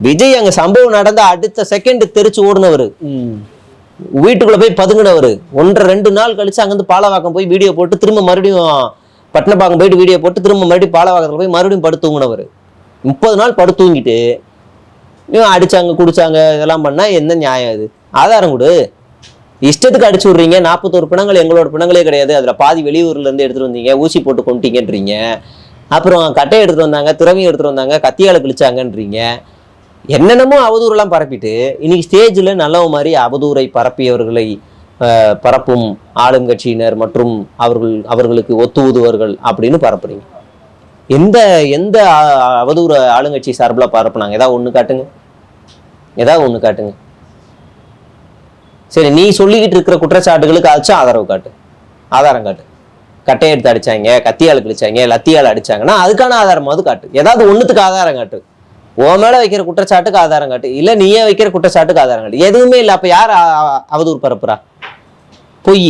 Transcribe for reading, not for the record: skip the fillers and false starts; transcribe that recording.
விஜய் அங்க சம்பவம் நடந்த அடுத்த செகண்ட் தெரிச்சு ஓடுனவர், வீட்டுக்குள்ள போய் பதுங்கினவர். 1-2 நாள் கழிச்சு அங்கிருந்து பாலவாக்கம் போய் வீடியோ போட்டு திரும்ப மறுபடியும் பட்டணப்பாக்கம் போயிட்டு வீடியோ போட்டு திரும்ப மறுபடியும் பாலவாக்கத்துல போய் மறுபடியும் படுத்தூங்கினவர். 30 நாள் படுத்தூங்கிட்டு அடிச்சாங்க குடிச்சாங்க இதெல்லாம் பண்ணா என்ன நியாயம்? அது ஆதாரம் கொடு. இஷ்டத்துக்கு அடிச்சு விடுறீங்க. 41 பிணங்கள் எங்களோட பிணங்களே கிடையாது, அதுல பாதி வெளியூர்ல இருந்து எடுத்துட்டு வந்தீங்க, ஊசி போட்டு கொண்டுட்டீங்கன்றீங்க. அப்புறம் கட்டையை எடுத்துட்டு வந்தாங்க, திறமையை எடுத்துட்டு வந்தாங்க, கத்தியால கிழிச்சாங்கன்றீங்க. என்னென்னமோ அவதூறுலாம் பரப்பிட்டு இன்னைக்கு ஸ்டேஜில் நல்லவ மாதிரி அவதூறை பரப்பியவர்களை பரப்பும் ஆளுங்கட்சியினர் மற்றும் அவர்களுக்கு ஒத்து ஊதுவர்கள் அப்படின்னு பரப்புறீங்க. எந்த எந்த அவதூறு ஆளுங்கட்சி சார்பில் பரப்புனாங்க? ஏதாவது ஒன்று காட்டுங்க, ஏதாவது ஒன்று காட்டுங்க. சரி, நீ சொல்லிக்கிட்டு இருக்கிற குற்றச்சாட்டுகளுக்கு ஆச்சும் ஆதரவு காட்டு, ஆதாரம் காட்டு. கட்டையை எடுத்து அடிச்சாங்க, கத்தியால் கிழிச்சாங்க, லத்தியால் அடிச்சாங்கன்னா அதுக்கான ஆதாரமாவது காட்டு. ஏதாவது ஒன்றுத்துக்கு ஆதாரம் காட்டு. உன் மேல வைக்கிற குற்றச்சாட்டுக்கு ஆதாரம் காட்டு, இல்ல நீயே வைக்கிற குற்றச்சாட்டுக்கு ஆதாரம் காட்டு. எதுவுமே இல்லை. அப்ப யார் அவதூறு பரப்புறா? பொய்.